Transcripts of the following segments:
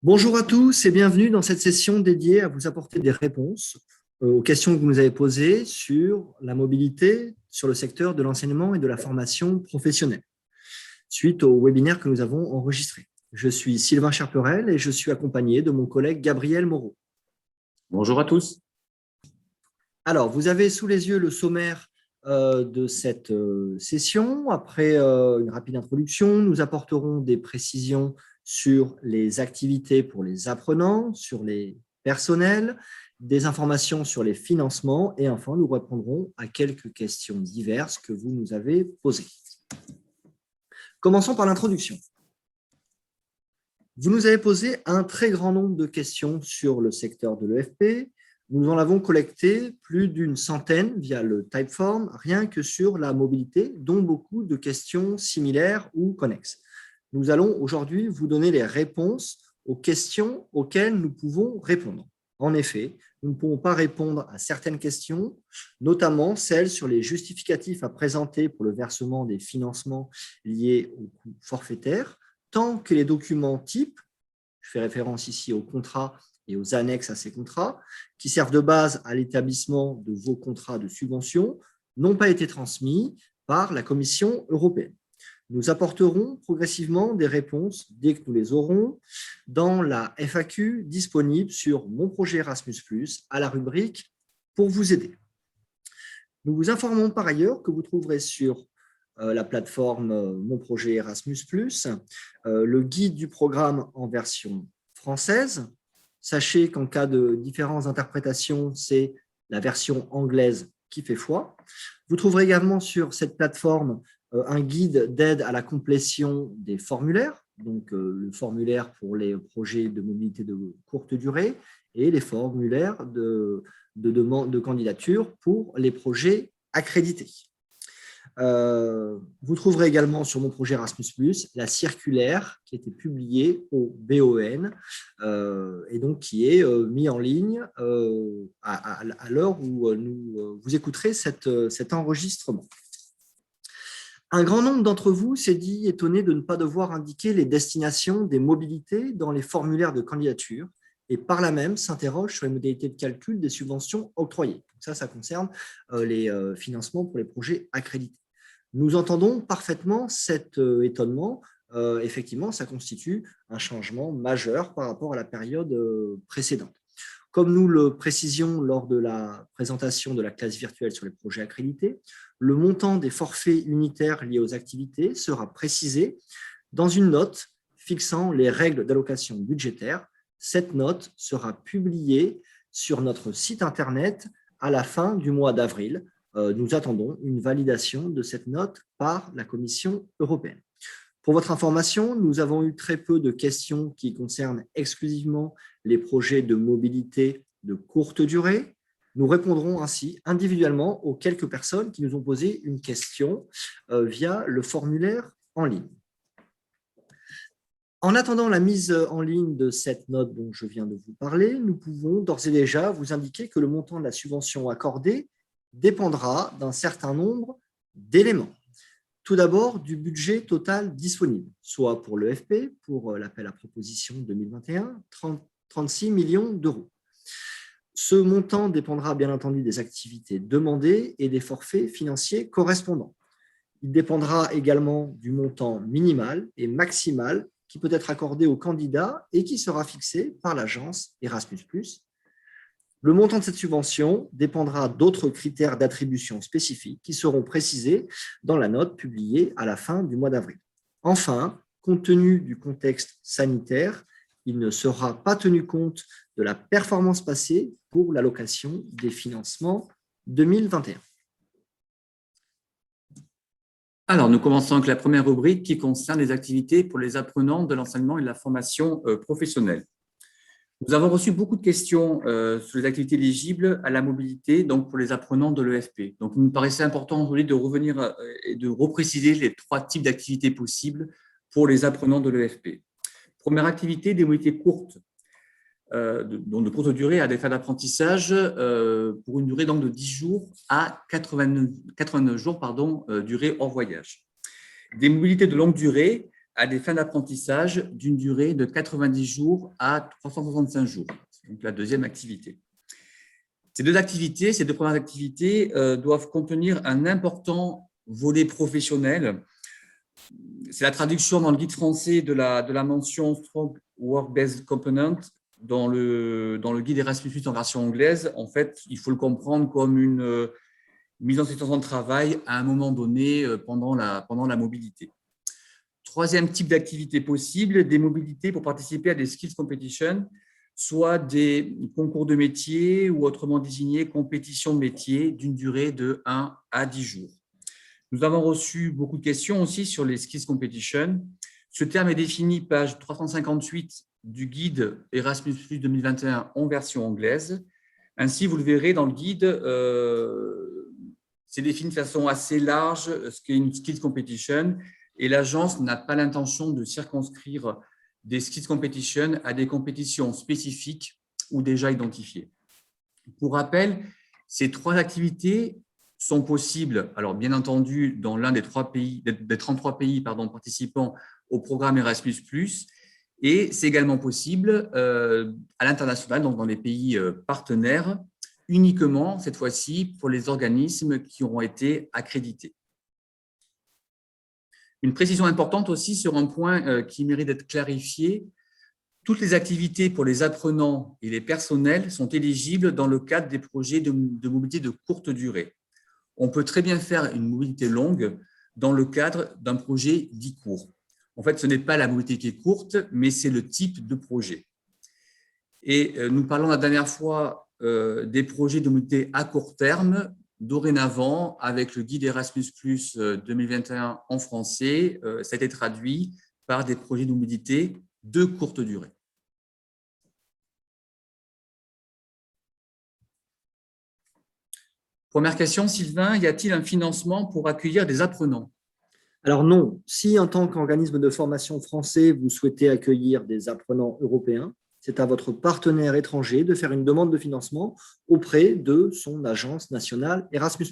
Bonjour à tous et bienvenue dans cette session dédiée à vous apporter des réponses aux questions que vous nous avez posées sur la mobilité, sur le secteur de l'enseignement et de la formation professionnelle, suite au webinaire que nous avons enregistré. Je suis Sylvain Cherperel et je suis accompagné de mon collègue Gabriel Moreau. Bonjour à tous. Alors, vous avez sous les yeux le sommaire de cette session. Après une rapide introduction, nous apporterons des précisions sur les activités pour les apprenants, sur les personnels, des informations sur les financements et enfin, nous répondrons à quelques questions diverses que vous nous avez posées. Commençons par l'introduction. Vous nous avez posé un très grand nombre de questions sur le secteur de l'EFP. Nous en avons collecté plus d'une centaine via le Typeform, rien que sur la mobilité, dont beaucoup de questions similaires ou connexes. Nous allons aujourd'hui vous donner les réponses aux questions auxquelles nous pouvons répondre. En effet, nous ne pouvons pas répondre à certaines questions, notamment celles sur les justificatifs à présenter pour le versement des financements liés au coût forfaitaire, tant que les documents types, je fais référence ici aux contrats et aux annexes à ces contrats, qui servent de base à l'établissement de vos contrats de subvention, n'ont pas été transmis par la Commission européenne. Nous apporterons progressivement des réponses dès que nous les aurons dans la FAQ disponible sur Mon projet Erasmus+, à la rubrique « Pour vous aider ». Nous vous informons par ailleurs que vous trouverez sur la plateforme Mon projet Erasmus+, le guide du programme en version française. Sachez qu'en cas de différentes interprétations, c'est la version anglaise qui fait foi. Vous trouverez également sur cette plateforme un guide d'aide à la complétion des formulaires, donc le formulaire pour les projets de mobilité de courte durée et les formulaires de demande de candidature pour les projets accrédités. Vous trouverez également sur Mon projet Erasmus+, la circulaire qui a été publiée au BON et donc qui est mise en ligne à l'heure où vous écouterez cet enregistrement. Un grand nombre d'entre vous s'est dit étonné de ne pas devoir indiquer les destinations des mobilités dans les formulaires de candidature et par là même s'interroge sur les modalités de calcul des subventions octroyées. Donc ça concerne les financements pour les projets accrédités. Nous entendons parfaitement cet étonnement. Effectivement, ça constitue un changement majeur par rapport à la période précédente. Comme nous le précisions lors de la présentation de la classe virtuelle sur les projets accrédités, le montant des forfaits unitaires liés aux activités sera précisé dans une note fixant les règles d'allocation budgétaire. Cette note sera publiée sur notre site internet à la fin du mois d'avril. Nous attendons une validation de cette note par la Commission européenne. Pour votre information, nous avons eu très peu de questions qui concernent exclusivement les projets de mobilité de courte durée. Nous répondrons ainsi individuellement aux quelques personnes qui nous ont posé une question via le formulaire en ligne. En attendant la mise en ligne de cette note dont je viens de vous parler, nous pouvons d'ores et déjà vous indiquer que le montant de la subvention accordée dépendra d'un certain nombre d'éléments. Tout d'abord, du budget total disponible, soit pour l'EFP, pour l'appel à proposition 2021, 36 millions d'euros. Ce montant dépendra bien entendu des activités demandées et des forfaits financiers correspondants. Il dépendra également du montant minimal et maximal qui peut être accordé aux candidats et qui sera fixé par l'agence Erasmus+. Le montant de cette subvention dépendra d'autres critères d'attribution spécifiques qui seront précisés dans la note publiée à la fin du mois d'avril. Enfin, compte tenu du contexte sanitaire, il ne sera pas tenu compte de la performance passée pour l'allocation des financements 2021. Alors, nous commençons avec la première rubrique qui concerne les activités pour les apprenants de l'enseignement et de la formation professionnelle. Nous avons reçu beaucoup de questions sur les activités éligibles à la mobilité, donc pour les apprenants de l'EFP. Donc, il nous paraissait important aujourd'hui de revenir et de repréciser les 3 types d'activités possibles pour les apprenants de l'EFP. Première activité, des mobilités courtes, de courte durée à des fins d'apprentissage pour une durée donc de 10 jours à 89 jours, durée hors voyage. Des mobilités de longue durée à des fins d'apprentissage d'une durée de 90 jours à 365 jours. Donc, la deuxième activité. Ces deux premières activités doivent contenir un important volet professionnel. C'est la traduction dans le guide français de la mention Strong Work-Based Component dans le guide Erasmus+ en version anglaise. En fait, il faut le comprendre comme une mise en situation de travail à un moment donné pendant la mobilité. Troisième type d'activité possible, des mobilités pour participer à des skills competitions, soit des concours de métier ou autrement désigné compétitions de métier d'une durée de 1 à 10 jours. Nous avons reçu beaucoup de questions aussi sur les skills competitions. Ce terme est défini page 358 du guide Erasmus+ 2021 en version anglaise. Ainsi, vous le verrez dans le guide, c'est défini de façon assez large ce qu'est une skills competition et l'agence n'a pas l'intention de circonscrire des skills competition à des compétitions spécifiques ou déjà identifiées. Pour rappel, ces trois activités sont possibles, alors bien entendu, dans l'un des 33 pays participants au programme Erasmus+, et c'est également possible à l'international, donc dans les pays partenaires, uniquement, cette fois-ci, pour les organismes qui auront été accrédités. Une précision importante aussi sur un point qui mérite d'être clarifié. Toutes les activités pour les apprenants et les personnels sont éligibles dans le cadre des projets de mobilité de courte durée. On peut très bien faire une mobilité longue dans le cadre d'un projet dit court. En fait, ce n'est pas la mobilité qui est courte, mais c'est le type de projet. Et nous parlons la dernière fois des projets de mobilité à court terme. Dorénavant, avec le guide Erasmus+ 2021 en français, ça a été traduit par des projets de mobilité de courte durée. Première question, Sylvain, y a-t-il un financement pour accueillir des apprenants? Alors non, si en tant qu'organisme de formation français, vous souhaitez accueillir des apprenants européens, c'est à votre partenaire étranger de faire une demande de financement auprès de son agence nationale Erasmus+.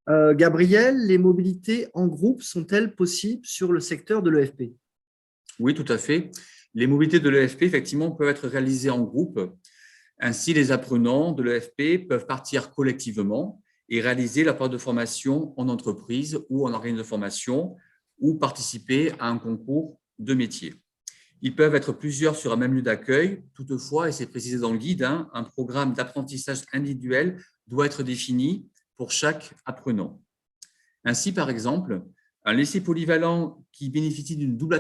Gabriel, les mobilités en groupe sont-elles possibles sur le secteur de l'EFP? Oui, tout à fait. Les mobilités de l'EFP, effectivement, peuvent être réalisées en groupe. Ainsi, les apprenants de l'EFP peuvent partir collectivement et réaliser leur période de formation en entreprise ou en organisme de formation ou participer à un concours de métier. Ils peuvent être plusieurs sur un même lieu d'accueil. Toutefois, et c'est précisé dans le guide, un programme d'apprentissage individuel doit être défini pour chaque apprenant. Ainsi, par exemple, un lycée polyvalent qui bénéficie d'une double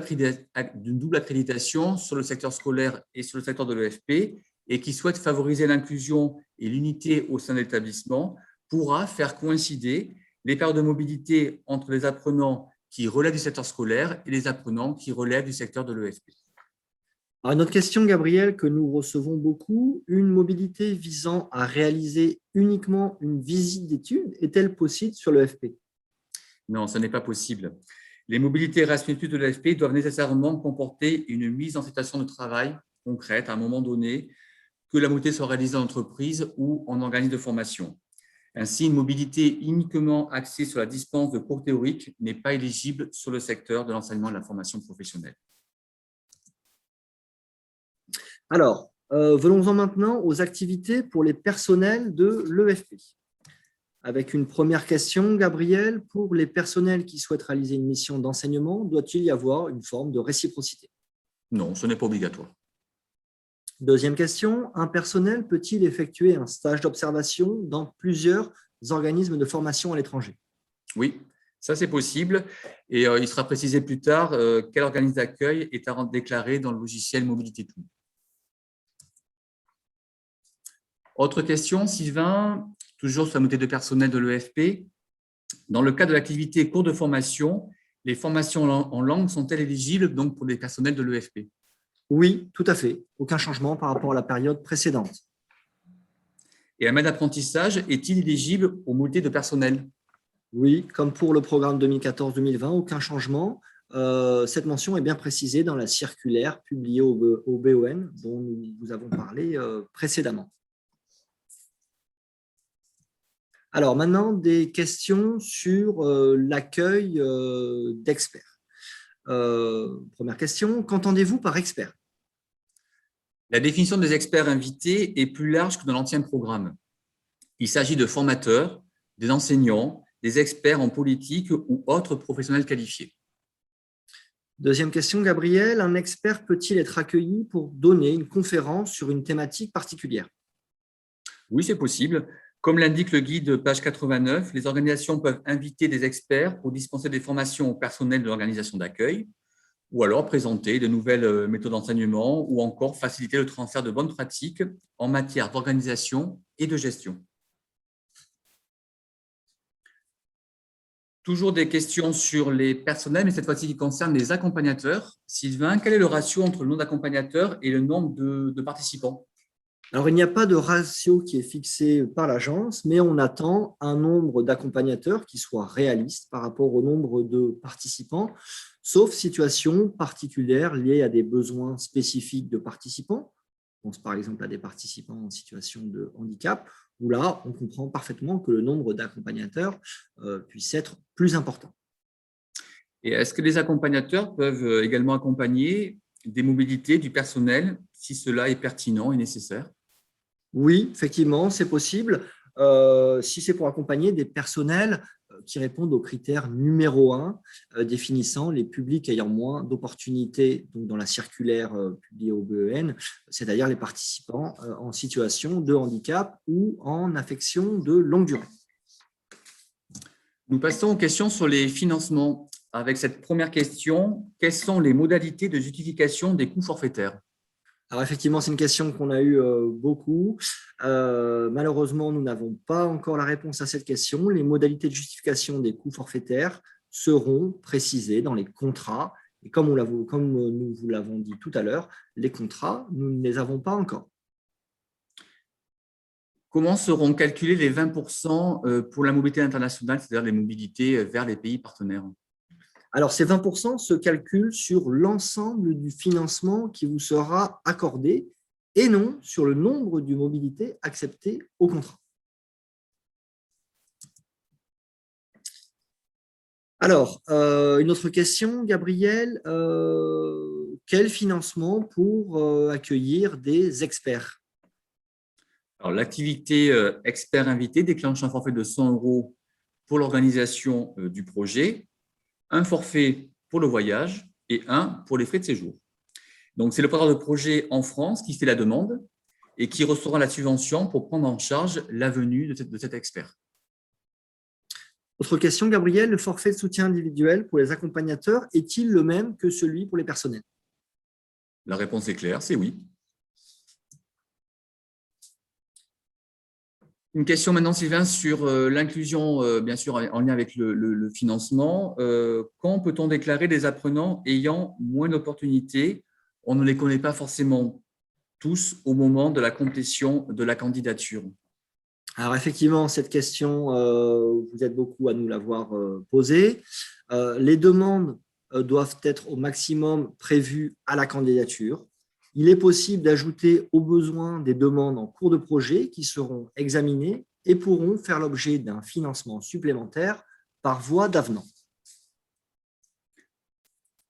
accréditation sur le secteur scolaire et sur le secteur de l'EFP et qui souhaite favoriser l'inclusion et l'unité au sein de l'établissement pourra faire coïncider les périodes de mobilité entre les apprenants qui relèvent du secteur scolaire et les apprenants qui relèvent du secteur de l'EFP. Alors, une autre question, Gabriel, que nous recevons beaucoup, une mobilité visant à réaliser uniquement une visite d'études est-elle possible sur l'EFP? Non, ce n'est pas possible. Les mobilités Erasmus+ de l'EFP doivent nécessairement comporter une mise en situation de travail concrète à un moment donné, que la mobilité soit réalisée en entreprise ou en organisme de formation. Ainsi, une mobilité uniquement axée sur la dispense de cours théoriques n'est pas éligible sur le secteur de l'enseignement et de la formation professionnelle. Alors, venons-en maintenant aux activités pour les personnels de l'EFP. Avec une première question, Gabriel, pour les personnels qui souhaitent réaliser une mission d'enseignement, doit-il y avoir une forme de réciprocité? Non, ce n'est pas obligatoire. Deuxième question, un personnel peut-il effectuer un stage d'observation dans plusieurs organismes de formation à l'étranger? Oui, ça c'est possible et il sera précisé plus tard quel organisme d'accueil est à rendre déclaré dans le logiciel Mobilité Tout. Autre question, Sylvain, toujours sur la mobilité de personnel de l'EFP. Dans le cadre de l'activité cours de formation, les formations en langue sont-elles éligibles donc pour les personnels de l'EFP? Oui, tout à fait. Aucun changement par rapport à la période précédente. Et un maître d'apprentissage est-il éligible aux mobilités de personnel? Oui, comme pour le programme 2014-2020, aucun changement. Cette mention est bien précisée dans la circulaire publiée au BON dont nous vous avons parlé précédemment. Alors maintenant, des questions sur l'accueil d'experts. Première question, qu'entendez-vous par expert? La définition des experts invités est plus large que dans l'ancien programme. Il s'agit de formateurs, des enseignants, des experts en politique ou autres professionnels qualifiés. Deuxième question, Gabriel, un expert peut-il être accueilli pour donner une conférence sur une thématique particulière? Oui, c'est possible. Comme l'indique le guide page 89, les organisations peuvent inviter des experts pour dispenser des formations au personnel de l'organisation d'accueil ou alors présenter de nouvelles méthodes d'enseignement ou encore faciliter le transfert de bonnes pratiques en matière d'organisation et de gestion. Toujours des questions sur les personnels, mais cette fois-ci qui concernent les accompagnateurs. Sylvain, quel est le ratio entre le nombre d'accompagnateurs et le nombre de participants? Alors, il n'y a pas de ratio qui est fixé par l'agence, mais on attend un nombre d'accompagnateurs qui soit réaliste par rapport au nombre de participants, sauf situation particulière liée à des besoins spécifiques de participants. On pense par exemple à des participants en situation de handicap, où là, on comprend parfaitement que le nombre d'accompagnateurs puisse être plus important. Et est-ce que les accompagnateurs peuvent également accompagner des mobilités du personnel si cela est pertinent et nécessaire? Oui, effectivement, c'est possible. Si c'est pour accompagner des personnels qui répondent aux critères numéro un définissant les publics ayant moins d'opportunités donc dans la circulaire publiée au BEN, c'est-à-dire les participants en situation de handicap ou en affection de longue durée. Nous passons aux questions sur les financements. Avec cette première question, quelles sont les modalités de justification des coûts forfaitaires? Alors effectivement, c'est une question qu'on a eu beaucoup. Malheureusement, nous n'avons pas encore la réponse à cette question. Les modalités de justification des coûts forfaitaires seront précisées dans les contrats. Et comme nous vous l'avons dit tout à l'heure, les contrats, nous ne les avons pas encore. Comment seront calculés les 20% pour la mobilité internationale, c'est-à-dire les mobilités vers les pays partenaires? Alors, ces 20% se calculent sur l'ensemble du financement qui vous sera accordé et non sur le nombre de mobilités acceptées au contrat. Alors, une autre question, Gabriel. Quel financement pour accueillir des experts? Alors, l'activité expert invité déclenche un forfait de 100 € pour l'organisation du projet, un forfait pour le voyage et un pour les frais de séjour. Donc, c'est le porteur de projet en France qui fait la demande et qui recevra la subvention pour prendre en charge la venue de cet expert. Autre question, Gabriel. Le forfait de soutien individuel pour les accompagnateurs est-il le même que celui pour les personnels? La réponse est claire, c'est oui. Une question maintenant, Sylvain, sur l'inclusion, bien sûr, en lien avec le financement. Quand peut-on déclarer des apprenants ayant moins d'opportunités? On ne les connaît pas forcément tous au moment de la complétion de la candidature. Alors effectivement, cette question, vous êtes beaucoup à nous l'avoir posée. Les demandes doivent être au maximum prévues à la candidature. Il est possible d'ajouter aux besoins des demandes en cours de projet qui seront examinées et pourront faire l'objet d'un financement supplémentaire par voie d'avenant.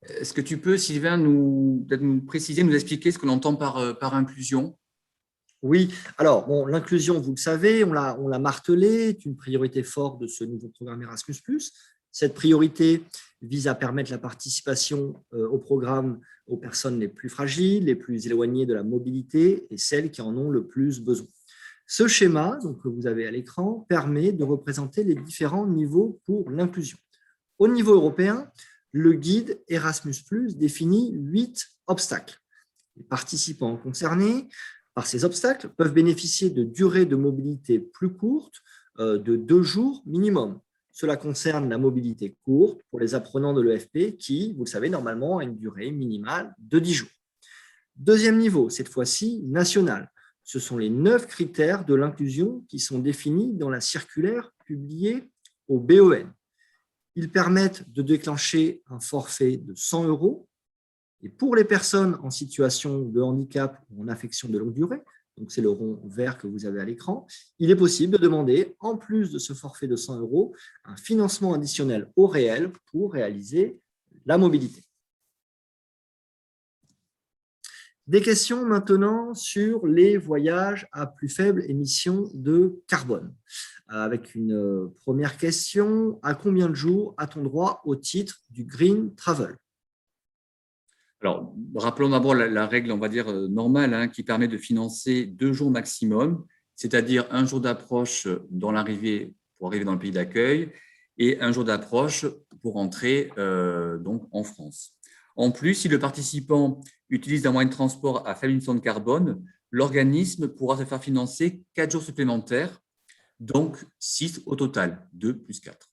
Est-ce que tu peux, Sylvain, nous préciser, nous expliquer ce que l'on entend par inclusion? Oui, alors bon, l'inclusion, vous le savez, on l'a martelé, est une priorité forte de ce nouveau programme Erasmus+. Cette priorité vise à permettre la participation au programme aux personnes les plus fragiles, les plus éloignées de la mobilité et celles qui en ont le plus besoin. Ce schéma, donc, que vous avez à l'écran, permet de représenter les différents niveaux pour l'inclusion. Au niveau européen, le guide Erasmus+ définit 8 obstacles. Les participants concernés par ces obstacles peuvent bénéficier de durées de mobilité plus courtes, de 2 jours minimum. Cela concerne la mobilité courte pour les apprenants de l'EFP qui, vous le savez, normalement a une durée minimale de 10 jours. Deuxième niveau, cette fois-ci national. Ce sont les 9 critères de l'inclusion qui sont définis dans la circulaire publiée au BEN. Ils permettent de déclencher un forfait de 100 € et pour les personnes en situation de handicap ou en affection de longue durée, donc c'est le rond vert que vous avez à l'écran, il est possible de demander, en plus de ce forfait de 100 €, un financement additionnel au réel pour réaliser la mobilité. Des questions maintenant sur les voyages à plus faible émission de carbone. Avec une première question, à combien de jours a-t-on droit au titre du Green Travel? Alors, rappelons d'abord la règle, on va dire, normale, qui permet de financer 2 jours maximum, c'est-à-dire un jour d'approche pour arriver dans le pays d'accueil et un jour d'approche pour entrer donc en France. En plus, si le participant utilise un moyen de transport à faible émission de carbone, l'organisme pourra se faire financer 4 jours supplémentaires, donc 6 au total, 2 plus 4.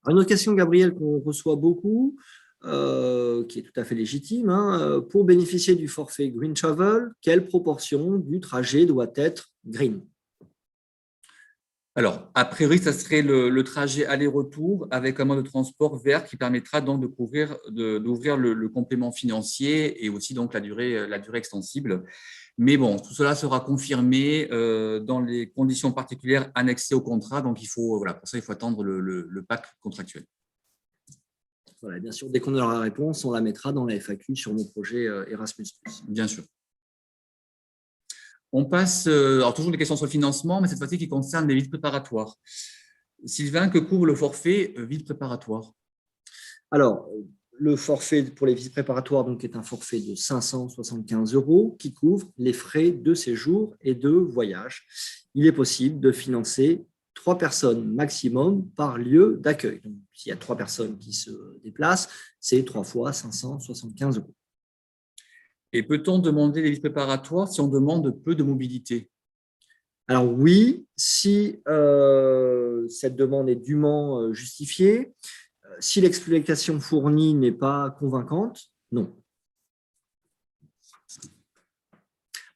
Alors, une autre question, Gabriel, qu'on reçoit beaucoup, qui est tout à fait légitime. Pour bénéficier du forfait Green Travel, quelle proportion du trajet doit être green? Alors, a priori, ça serait le trajet aller-retour avec un mode de transport vert qui permettra donc d'ouvrir le complément financier et aussi donc la durée extensible. Mais bon, tout cela sera confirmé dans les conditions particulières annexées au contrat. Donc, pour ça, il faut attendre le pack contractuel. Voilà, bien sûr, dès qu'on aura la réponse, on la mettra dans la FAQ sur mon projet Erasmus+. Bien sûr. On passe, alors toujours des questions sur le financement, mais cette fois-ci qui concerne les visites préparatoires. Sylvain, que couvre le forfait visites préparatoires? Alors, le forfait pour les visites préparatoires donc, est un forfait de 575 € qui couvre les frais de séjour et de voyage. Il est possible de financer 3 personnes maximum par lieu d'accueil. Donc, s'il y a 3 personnes qui se déplacent, c'est 3 fois 575 €. Et peut-on demander des visites préparatoires si on demande peu de mobilité? Alors oui, si cette demande est dûment justifiée, si l'explication fournie n'est pas convaincante, non.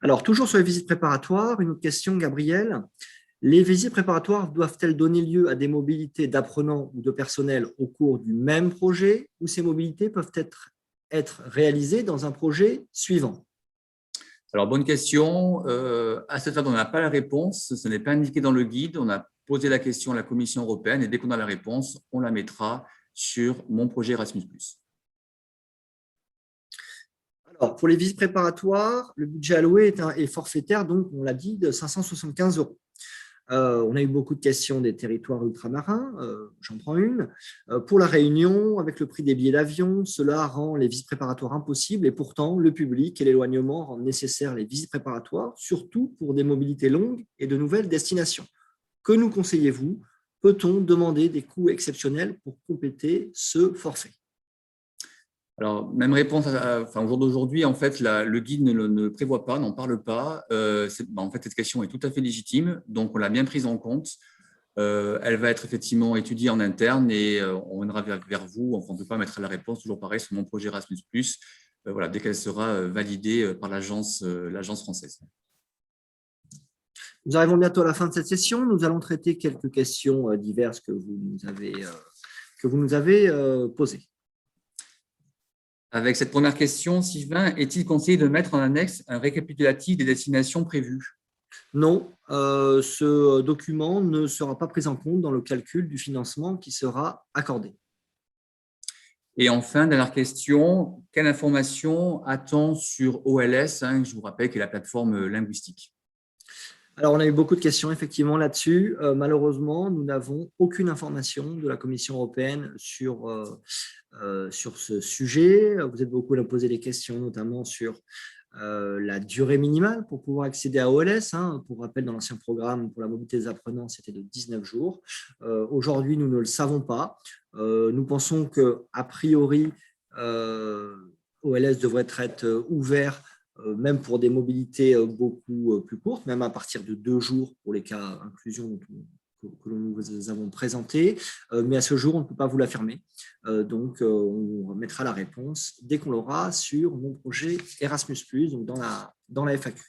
Alors, toujours sur les visites préparatoires, une autre question, Gabriel. Les visites préparatoires doivent-elles donner lieu à des mobilités d'apprenants ou de personnel au cours du même projet, ou ces mobilités peuvent être réalisées dans un projet suivant? Alors, bonne question. À ce stade, on n'a pas la réponse. Ce n'est pas indiqué dans le guide. On a posé la question à la Commission européenne et dès qu'on a la réponse, on la mettra sur mon projet Erasmus+. Alors, pour les visites préparatoires, le budget alloué est forfaitaire, donc on l'a dit, de 575 €. On a eu beaucoup de questions des territoires ultramarins. J'en prends une. Pour la Réunion, avec le prix des billets d'avion, cela rend les visites préparatoires impossibles et pourtant, le public et l'éloignement rendent nécessaires les visites préparatoires, surtout pour des mobilités longues et de nouvelles destinations. Que nous conseillez-vous? Peut-on demander des coûts exceptionnels pour compléter ce forfait? Alors, même réponse au jour d'aujourd'hui, en fait, le guide ne prévoit pas, n'en parle pas. En fait, cette question est tout à fait légitime, donc on l'a bien prise en compte. Elle va être effectivement étudiée en interne et on viendra vers vous. Enfin, on ne peut pas mettre la réponse, toujours pareil, sur mon projet Erasmus+, dès qu'elle sera validée par l'agence française. Nous arrivons bientôt à la fin de cette session. Nous allons traiter quelques questions diverses que vous nous avez posées. Avec cette première question, Sylvain, est-il conseillé de mettre en annexe un récapitulatif des destinations prévues? Non, ce document ne sera pas pris en compte dans le calcul du financement qui sera accordé. Et enfin, dernière question, quelle information a-t-on sur OLS, je vous rappelle, qui est la plateforme linguistique? Alors, on a eu beaucoup de questions effectivement là-dessus. Malheureusement, nous n'avons aucune information de la Commission européenne sur ce sujet. Vous êtes beaucoup à poser des questions, notamment sur la durée minimale pour pouvoir accéder à OLS. Pour rappel, dans l'ancien programme pour la mobilité des apprenants, c'était de 19 jours. Aujourd'hui, nous ne le savons pas. Nous pensons qu'a priori, OLS devrait être ouvert même pour des mobilités beaucoup plus courtes, même à partir de 2 jours pour les cas inclusion que nous avons présentés. Mais à ce jour, on ne peut pas vous l'affirmer. Donc, on mettra la réponse dès qu'on l'aura sur mon projet Erasmus+, donc dans la FAQ.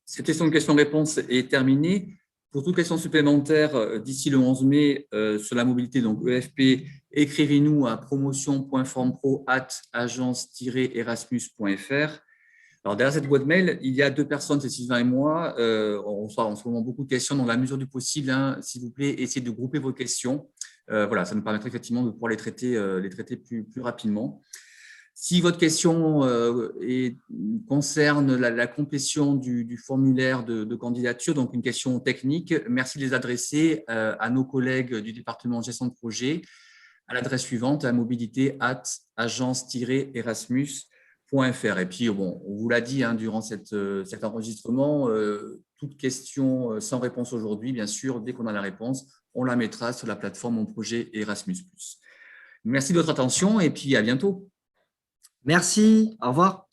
Cette session de questions-réponses est terminée. Pour toute question supplémentaire, d'ici le 11 mai, sur la mobilité, donc EFP, écrivez-nous à promotion.formpro@agence-erasmus.fr. Alors, derrière cette boîte mail, il y a deux personnes, c'est Sylvain et moi. On reçoit en ce moment beaucoup de questions. Dans la mesure du possible, hein, s'il vous plaît, essayez de grouper vos questions. Voilà, ça nous permettrait effectivement de pouvoir les traiter plus rapidement. Si votre question concerne la complétion du formulaire de candidature, donc une question technique, merci de les adresser à nos collègues du département gestion de projet à l'adresse suivante, à mobilité@agence-erasmus.fr. Et puis, bon, on vous l'a dit hein, durant cet enregistrement, toute question sans réponse aujourd'hui, bien sûr, dès qu'on a la réponse, on la mettra sur la plateforme Mon Projet Erasmus+. Merci de votre attention et puis à bientôt. Merci, au revoir.